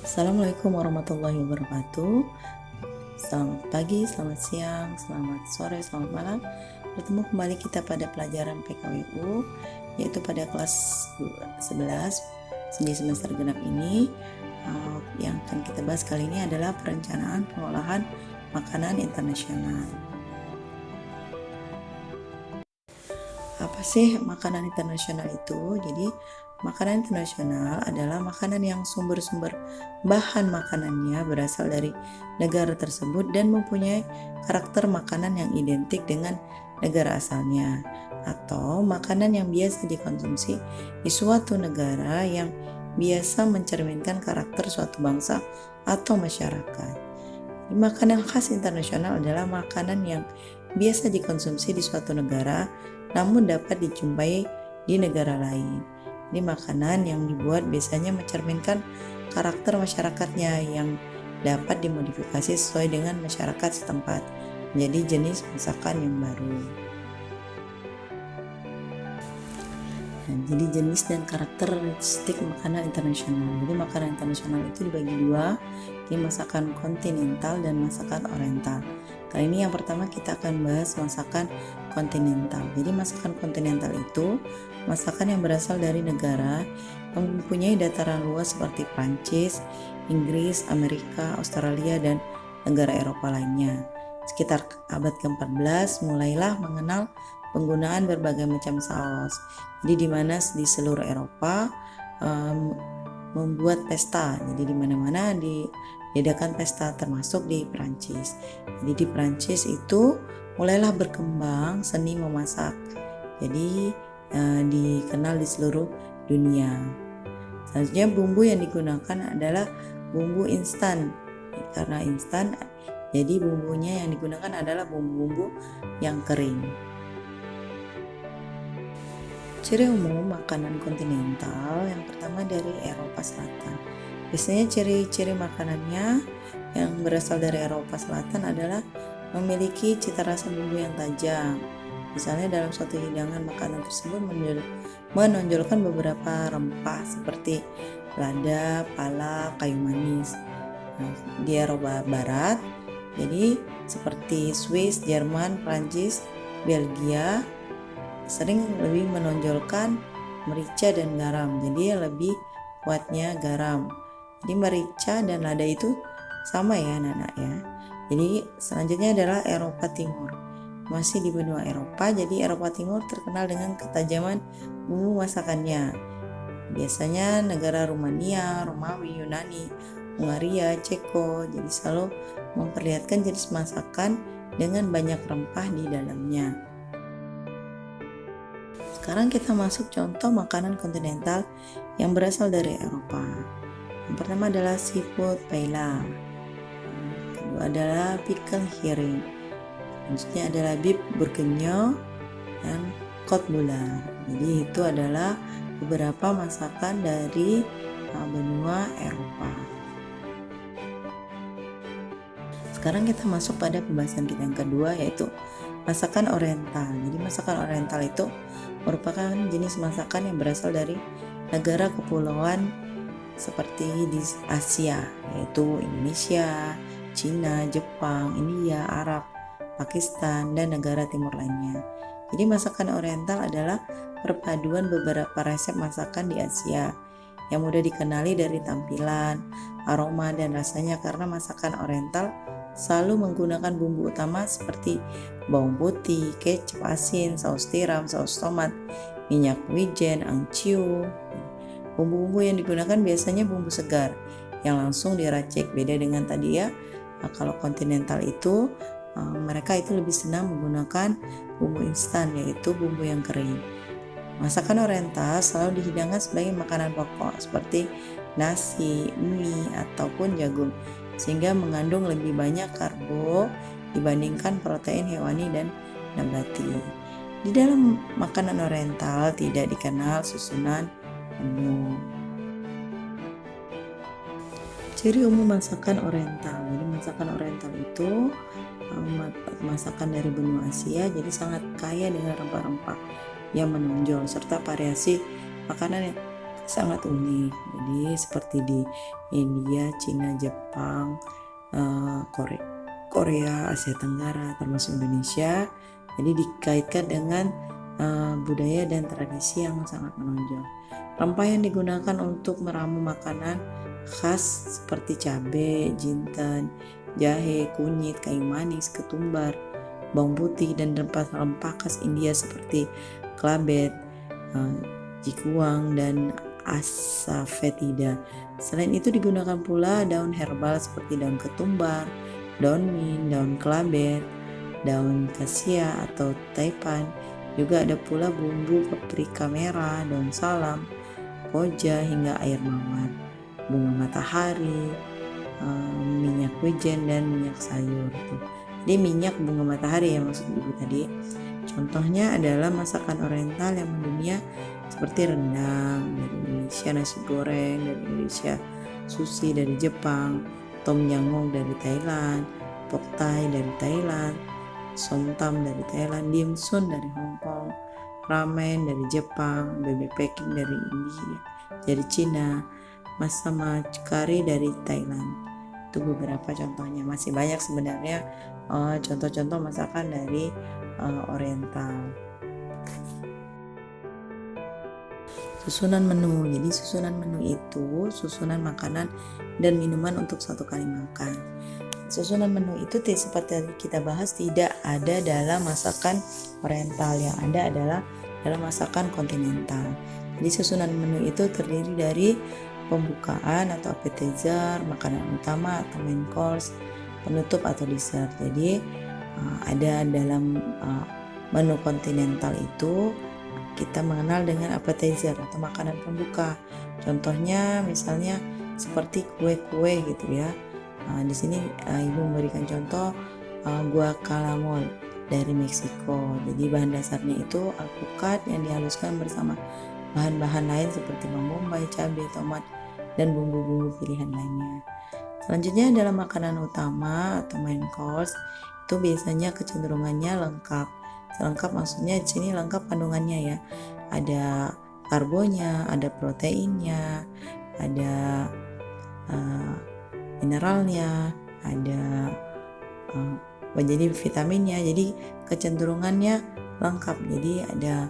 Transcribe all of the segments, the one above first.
Assalamualaikum warahmatullahi wabarakatuh. Selamat pagi, selamat siang, selamat sore, selamat malam. Bertemu kembali kita pada pelajaran PKWU, yaitu pada kelas 11 di semester genap ini. Yang akan kita bahas kali ini adalah perencanaan pengolahan makanan internasional. Apa sih makanan internasional itu? Jadi makanan internasional adalah makanan yang sumber-sumber bahan makanannya berasal dari negara tersebut dan mempunyai karakter makanan yang identik dengan negara asalnya, atau makanan yang biasa dikonsumsi di suatu negara yang biasa mencerminkan karakter suatu bangsa atau masyarakat. Makanan khas internasional adalah makanan yang biasa dikonsumsi di suatu negara namun dapat dijumpai di negara lain. Ini makanan yang dibuat biasanya mencerminkan karakter masyarakatnya yang dapat dimodifikasi sesuai dengan masyarakat setempat menjadi jenis masakan yang baru. Nah, jadi jenis dan karakteristik makanan internasional. Jadi makanan internasional itu dibagi dua, ini masakan kontinental dan masakan oriental. Kali ini yang pertama kita akan bahas masakan kontinental. Jadi masakan kontinental itu masakan yang berasal dari negara yang mempunyai dataran luas seperti Prancis, Inggris, Amerika, Australia, dan negara Eropa lainnya. Sekitar abad ke-14 mulailah mengenal penggunaan berbagai macam saus. Jadi di mana di seluruh Eropa membuat pesta. Jadi di mana-mana diadakan pesta, termasuk di Prancis. Jadi di Prancis itu mulailah berkembang seni memasak. Jadi dikenal di seluruh dunia. Selanjutnya bumbu yang digunakan adalah bumbu instan. Karena instan, jadi bumbunya yang digunakan adalah bumbu-bumbu yang kering. Ciri umum makanan kontinental yang pertama dari Eropa Selatan. Biasanya ciri-ciri makanannya yang berasal dari Eropa Selatan adalah memiliki cita rasa bumbu yang tajam. Misalnya dalam suatu hidangan makanan tersebut menonjolkan beberapa rempah seperti lada, pala, kayu manis. Nah, di Eropa Barat, jadi seperti Swiss, Jerman, Prancis, Belgia, sering lebih menonjolkan merica dan garam. Jadi lebih kuatnya garam. Jadi merica dan lada itu sama ya anak-anak ya. Jadi selanjutnya adalah Eropa Timur. Masih di benua Eropa, jadi Eropa Timur terkenal dengan ketajaman bumbu masakannya. Biasanya negara Rumania, Romawi, Yunani, Hungaria, Ceko, jadi selalu memperlihatkan jenis masakan dengan banyak rempah di dalamnya. Sekarang kita masuk contoh makanan kontinental yang berasal dari Eropa. Yang pertama adalah seafood paella. Kedua adalah pickle herring. Selanjutnya adalah beef bourguignon dan côte boulard. Jadi itu adalah beberapa masakan dari benua Eropa. Sekarang kita masuk pada pembahasan kita yang kedua, yaitu masakan oriental. Jadi masakan oriental itu merupakan jenis masakan yang berasal dari negara kepulauan seperti di Asia, yaitu Indonesia, Cina, Jepang, India, Arab, Pakistan, dan negara timur lainnya. Jadi masakan oriental adalah perpaduan beberapa resep masakan di Asia yang mudah dikenali dari tampilan, aroma, dan rasanya karena masakan oriental selalu menggunakan bumbu utama seperti bawang putih, kecap asin, saus tiram, saus tomat, minyak wijen, angciu. Bumbu-bumbu yang digunakan biasanya bumbu segar yang langsung diracik. Beda dengan tadi ya, kalau kontinental itu mereka itu lebih senang menggunakan bumbu instan, yaitu bumbu yang kering. Masakan oriental selalu dihidangkan sebagai makanan pokok seperti nasi, mie, ataupun jagung, sehingga mengandung lebih banyak karbo dibandingkan protein hewani dan nabati. Di dalam makanan oriental tidak dikenal susunan menu. Ciri umum masakan oriental. Jadi masakan oriental itu masakan dari benua Asia, jadi sangat kaya dengan rempah-rempah yang menonjol serta variasi makanan yang sangat unik. Jadi seperti di India, Cina, Jepang, Korea, Asia Tenggara, termasuk Indonesia. Jadi dikaitkan dengan budaya dan tradisi yang sangat menonjol. Rempah yang digunakan untuk meramu makanan khas seperti cabai, jinten, jahe, kunyit, kayu manis, ketumbar, bawang putih, dan rempah-rempah khas India seperti klabet, jikuang, dan asafoetida. Selain itu digunakan pula daun herbal seperti daun ketumbar, daun mint, daun klabet, daun kasia atau taipan. Juga ada pula bumbu paprika merah, daun salam, koja, hingga air mawar, bunga matahari, minyak wijen, dan minyak sayur. Jadi minyak bunga matahari ya maksud ibu tadi. Contohnya adalah masakan oriental yang mendunia seperti rendang dari Indonesia, nasi goreng dari Indonesia, sushi dari Jepang, tom yam goong dari Thailand, pad thai dari Thailand, somtam dari Thailand, dim sum dari Hong Kong, ramen dari Jepang, bebek packing dari India, dari Cina, masama curry dari Thailand. Itu beberapa contohnya, masih banyak sebenarnya contoh-contoh masakan dari oriental. Susunan menu. Jadi susunan menu itu susunan makanan dan minuman untuk satu kali makan. Susunan menu itu seperti kita bahas tidak ada dalam masakan oriental, yang ada adalah dalam masakan kontinental. Jadi susunan menu itu terdiri dari pembukaan atau appetizer, makanan utama atau main course, penutup atau dessert. Jadi ada dalam menu kontinental itu kita mengenal dengan appetizer atau makanan pembuka. Contohnya misalnya seperti kue-kue gitu ya. Di sini ibu memberikan contoh guacamole dari Meksiko. Jadi bahan dasarnya itu alpukat yang dihaluskan bersama bahan-bahan lain seperti bawang bombay, cabai, tomat, dan bumbu-bumbu pilihan lainnya. Selanjutnya adalah makanan utama atau main course. Itu biasanya kecenderungannya lengkap. Lengkap maksudnya di sini lengkap kandungannya ya. Ada karbonya, ada proteinnya, ada mineralnya, ada menjadi vitaminnya. Jadi kecenderungannya lengkap. Jadi ada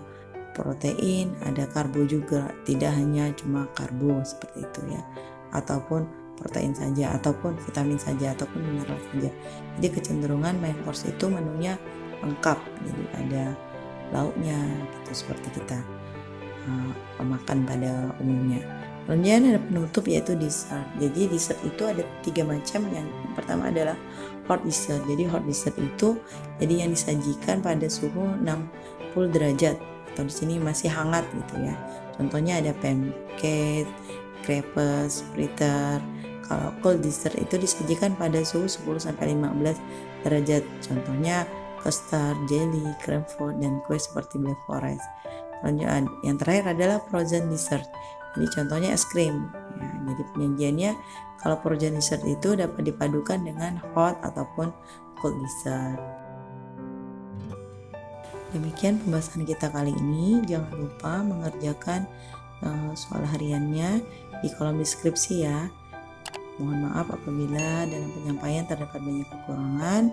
protein, ada karbo juga, tidak hanya cuma karbo seperti itu ya, ataupun protein saja, ataupun vitamin saja, ataupun mineral saja. Jadi kecenderungan main course itu menunya lengkap. Jadi ada lauknya gitu seperti kita makan pada umumnya. Kemudian ada penutup yaitu dessert. Jadi dessert itu ada 3 macam. Yang pertama adalah hot dessert. Jadi hot dessert itu jadi yang disajikan pada suhu 60 derajat atau di sini masih hangat gitu ya. Contohnya ada pancake, crepes, fritter. Kalau cold dessert itu disajikan pada suhu 10 sampai 15 derajat. Contohnya custard, jelly, cream fruit, dan kue seperti black forest. Lanjut, yang terakhir adalah frozen dessert. Jadi contohnya es krim. Ya, jadi penyajiannya kalau frozen dessert itu dapat dipadukan dengan hot ataupun cold dessert. Demikian pembahasan kita kali ini. Jangan lupa mengerjakan soal hariannya di kolom deskripsi ya. Mohon maaf apabila dalam penyampaian terdapat banyak kekurangan.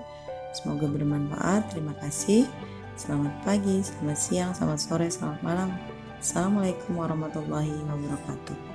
Semoga bermanfaat. Terima kasih. Selamat pagi, selamat siang, selamat sore, selamat malam. Assalamualaikum warahmatullahi wabarakatuh.